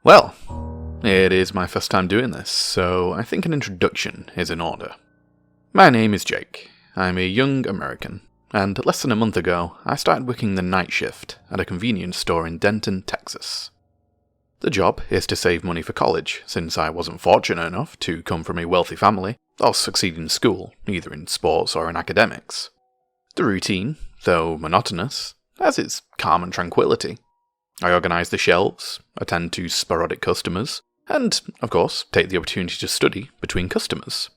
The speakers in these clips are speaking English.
Well, it is my first time doing this, so I think an introduction is in order. My name is Jake. I'm a young American, and less than a month ago, I started working the night shift at a convenience store in Denton, Texas. The job is to save money for college, since I wasn't fortunate enough to come from a wealthy family or succeed in school, either in sports or in academics. The routine, though monotonous, has its calm and tranquility. I organise the shelves, attend to sporadic customers, and, of course, take the opportunity to study between customers.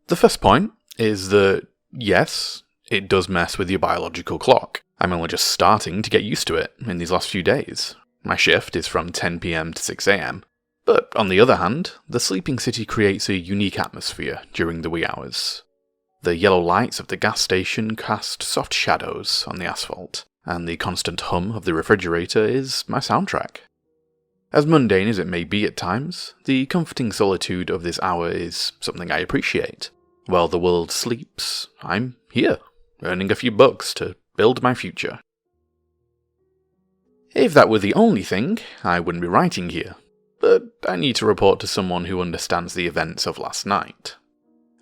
The first point is that, yes, it does mess with your biological clock. I'm only just starting to get used to it in these last few days. My shift is from 10 PM to 6 AM. But on the other hand, the sleeping city creates a unique atmosphere during the wee hours. The yellow lights of the gas station cast soft shadows on the asphalt, and the constant hum of the refrigerator is my soundtrack. As mundane as it may be at times, the comforting solitude of this hour is something I appreciate. While the world sleeps, I'm here, earning a few bucks to build my future. If that were the only thing, I wouldn't be writing here, but I need to report to someone who understands the events of last night.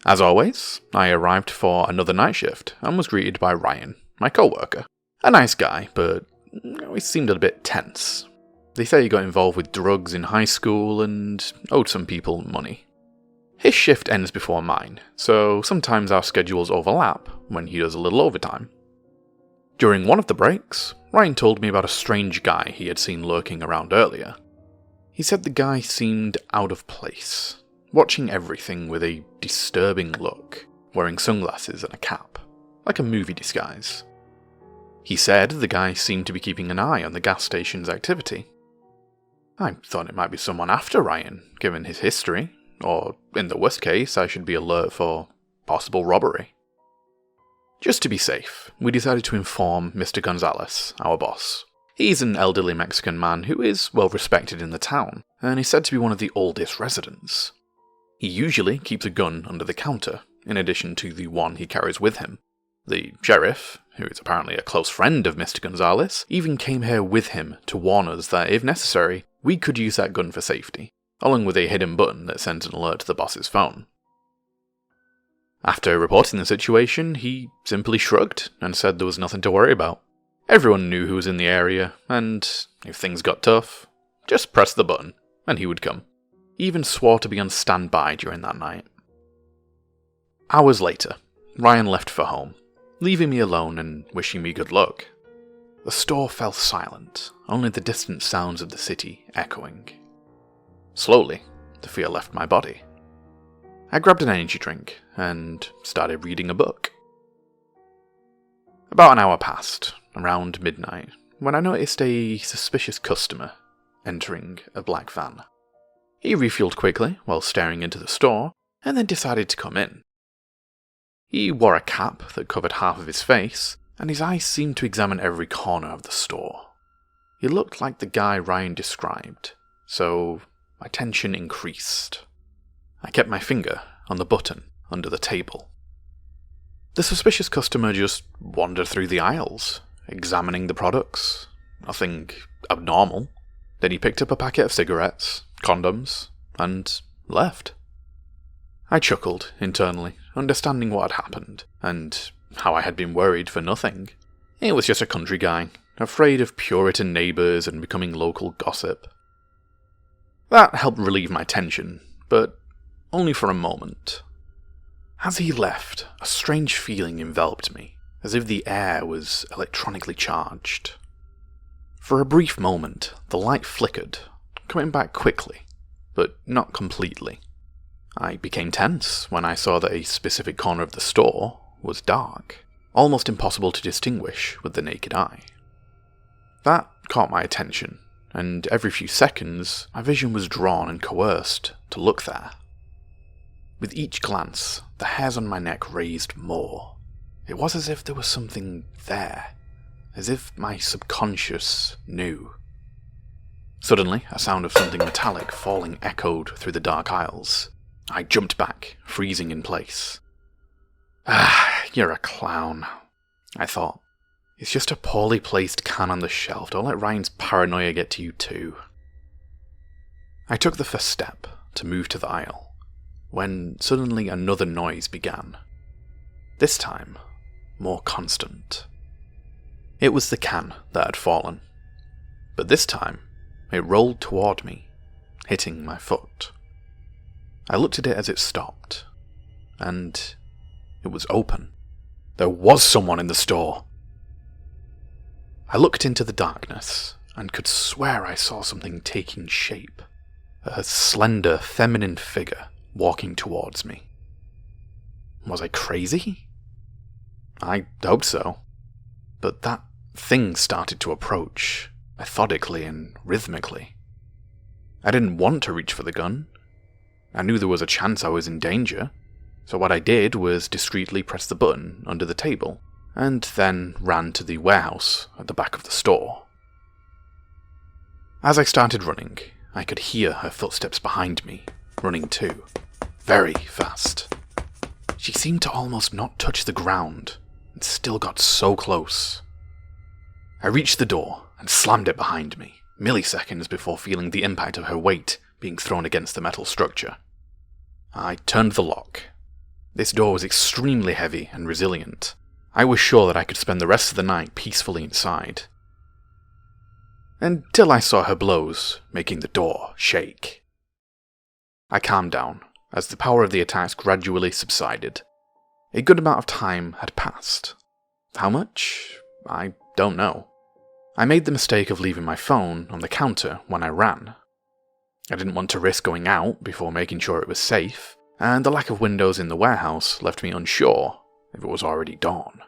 As always, I arrived for another night shift and was greeted by Ryan, my co-worker. A nice guy, but he seemed a bit tense. They say he got involved with drugs in high school and owed some people money. His shift ends before mine, so sometimes our schedules overlap when he does a little overtime. During one of the breaks, Ryan told me about a strange guy he had seen lurking around earlier. He said the guy seemed out of place, watching everything with a disturbing look, wearing sunglasses and a cap, like a movie disguise. He said the guy seemed to be keeping an eye on the gas station's activity. I thought it might be someone after Ryan, given his history, or in the worst case, I should be alert for possible robbery. Just to be safe, we decided to inform Mr. Gonzalez, our boss. He's an elderly Mexican man who is well respected in the town, and is said to be one of the oldest residents. He usually keeps a gun under the counter, in addition to the one he carries with him. The sheriff, who is apparently a close friend of Mr. Gonzalez, even came here with him to warn us that, if necessary, we could use that gun for safety, along with a hidden button that sends an alert to the boss's phone. After reporting the situation, he simply shrugged and said there was nothing to worry about. Everyone knew who was in the area, and if things got tough, just press the button, and he would come. He even swore to be on standby during that night. Hours later, Ryan left for home, leaving me alone and wishing me good luck. The store fell silent, only the distant sounds of the city echoing. Slowly, the fear left my body. I grabbed an energy drink and started reading a book. About an hour passed, around midnight, when I noticed a suspicious customer entering a black van. He refueled quickly while staring into the store, and then decided to come in. He wore a cap that covered half of his face, and his eyes seemed to examine every corner of the store. He looked like the guy Ryan described, so my tension increased. I kept my finger on the button under the table. The suspicious customer just wandered through the aisles, examining the products. Nothing abnormal. Then he picked up a packet of cigarettes, condoms, and left. I chuckled internally, understanding what had happened, and how I had been worried for nothing. It was just a country guy, afraid of Puritan neighbours and becoming local gossip. That helped relieve my tension, but only for a moment. As he left, a strange feeling enveloped me, as if the air was electronically charged. For a brief moment, the light flickered, coming back quickly, but not completely. I became tense when I saw that a specific corner of the store was dark, almost impossible to distinguish with the naked eye. That caught my attention, and every few seconds my vision was drawn and coerced to look there. With each glance, the hairs on my neck raised more. It was as if there was something there, as if my subconscious knew. Suddenly, a sound of something metallic falling echoed through the dark aisles. I jumped back, freezing in place. Ah, you're a clown, I thought. It's just a poorly placed can on the shelf. Don't let Ryan's paranoia get to you too. I took the first step to move to the aisle, when suddenly another noise began. This time, more constant. It was the can that had fallen, but this time it rolled toward me, hitting my foot. I looked at it as it stopped, and it was open. There was someone in the store. I looked into the darkness and could swear I saw something taking shape. A slender, feminine figure walking towards me. Was I crazy? I hoped so. But that thing started to approach, methodically and rhythmically. I didn't want to reach for the gun. I knew there was a chance I was in danger, so what I did was discreetly press the button under the table, and then ran to the warehouse at the back of the store. As I started running, I could hear her footsteps behind me, running too, very fast. She seemed to almost not touch the ground, and still got so close. I reached the door and slammed it behind me, milliseconds before feeling the impact of her weight being thrown against the metal structure. I turned the lock. This door was extremely heavy and resilient. I was sure that I could spend the rest of the night peacefully inside. Until I saw her blows making the door shake. I calmed down as the power of the attacks gradually subsided. A good amount of time had passed. How much? I don't know. I made the mistake of leaving my phone on the counter when I ran. I didn't want to risk going out before making sure it was safe, and the lack of windows in the warehouse left me unsure if it was already dawn.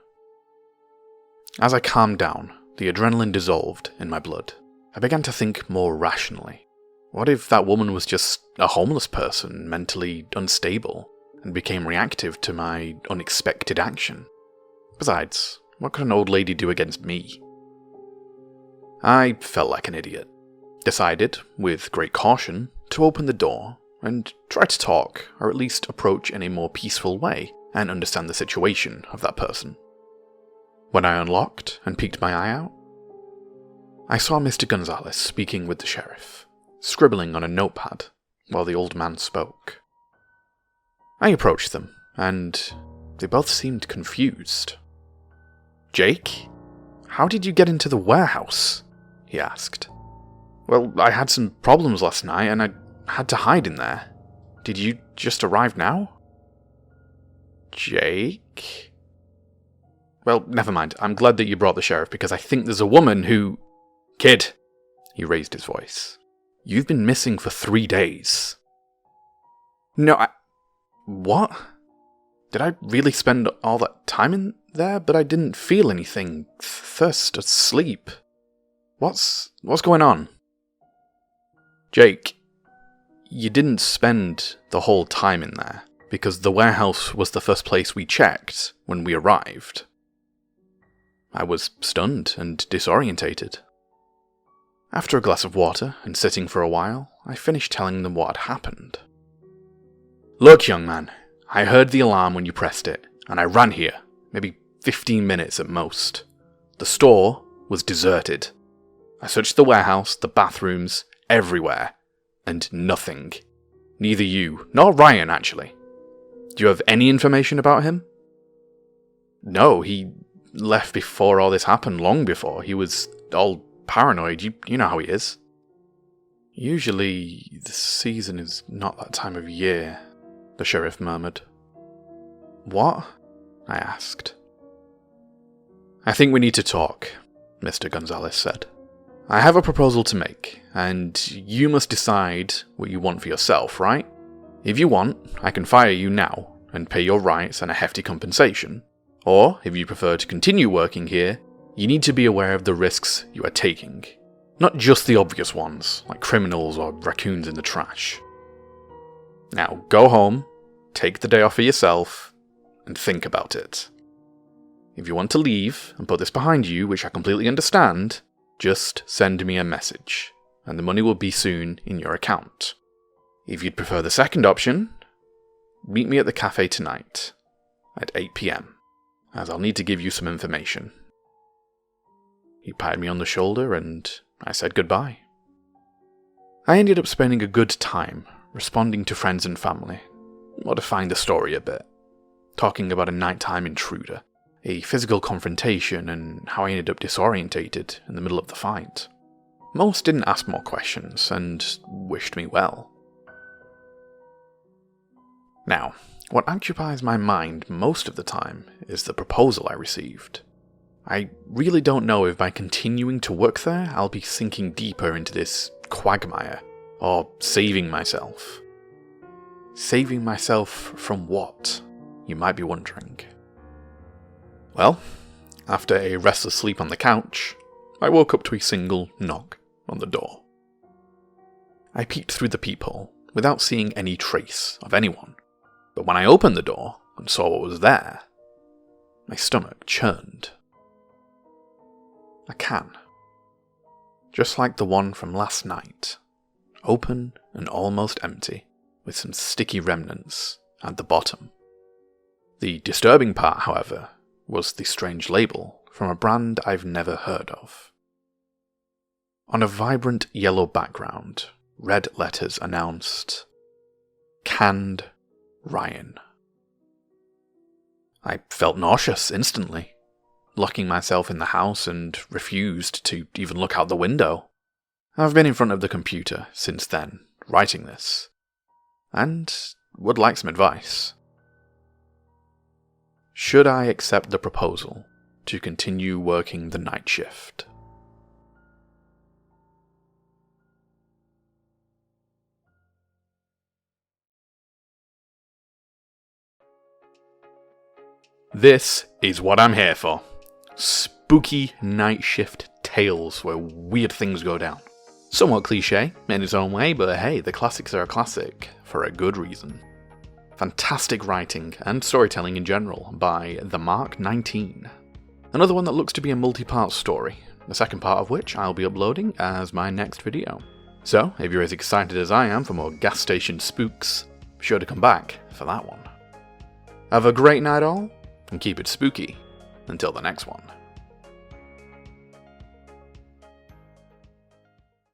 As I calmed down, the adrenaline dissolved in my blood. I began to think more rationally. What if that woman was just a homeless person, mentally unstable, and became reactive to my unexpected action? Besides, what could an old lady do against me? I felt like an idiot. Decided, with great caution, to open the door and try to talk, or at least approach in a more peaceful way and understand the situation of that person. When I unlocked and peeked my eye out, I saw Mr. Gonzalez speaking with the sheriff, scribbling on a notepad while the old man spoke. I approached them, and they both seemed confused. "Jake, how did you get into the warehouse?" he asked. "Well, I had some problems last night, and I had to hide in there. Did you just arrive now?" "Jake?" "Well, never mind. I'm glad that you brought the sheriff, because I think there's a woman who..." "Kid," he raised his voice, "you've been missing for 3 days." "No, What? Did I really spend all that time in there? But I didn't feel anything. Thirst or sleep. What's going on?" "Jake, you didn't spend the whole time in there, because the warehouse was the first place we checked when we arrived." I was stunned and disorientated. After a glass of water and sitting for a while, I finished telling them what had happened. "Look, young man, I heard the alarm when you pressed it, and I ran here, maybe 15 minutes at most. The store was deserted. I searched the warehouse, the bathrooms, everywhere, and nothing. Neither you, nor Ryan, actually. Do you have any information about him?" "No, he left before all this happened, long before. He was all paranoid, you know how he is." "Usually, the season is not that time of year," the sheriff murmured. "What?" I asked. "I think we need to talk," Mr. Gonzalez said. "I have a proposal to make, and you must decide what you want for yourself, right? If you want, I can fire you now and pay your rights and a hefty compensation. Or, if you prefer to continue working here, you need to be aware of the risks you are taking. Not just the obvious ones, like criminals or raccoons in the trash. Now, go home, take the day off for yourself, and think about it. If you want to leave and put this behind you, which I completely understand, just send me a message, and the money will be soon in your account. If you'd prefer the second option, meet me at the cafe tonight at 8 p.m, as I'll need to give you some information." He patted me on the shoulder and I said goodbye. I ended up spending a good time responding to friends and family, modifying the story a bit, talking about a nighttime intruder, a physical confrontation, and how I ended up disorientated in the middle of the fight. Most didn't ask more questions and wished me well. Now, what occupies my mind most of the time is the proposal I received. I really don't know if by continuing to work there I'll be sinking deeper into this quagmire, or saving myself. Saving myself from what, you might be wondering. Well, after a restless sleep on the couch, I woke up to a single knock on the door. I peeked through the peephole without seeing any trace of anyone, but when I opened the door and saw what was there, my stomach churned. A can. Just like the one from last night, open and almost empty, with some sticky remnants at the bottom. The disturbing part, however, was the strange label from a brand I've never heard of. On a vibrant yellow background, red letters announced, "Canned Ryan." I felt nauseous instantly, locking myself in the house and refused to even look out the window. I've been in front of the computer since then, writing this, and would like some advice. Should I accept the proposal to continue working the night shift? This is what I'm here for. Spooky night shift tales where weird things go down. Somewhat cliche in its own way, but hey, the classics are a classic for a good reason. Fantastic writing and storytelling in general by TheMark19. Another one that looks to be a multi-part story, the second part of which I'll be uploading as my next video. So, if you're as excited as I am for more gas station spooks, be sure to come back for that one. Have a great night all, and keep it spooky until the next one.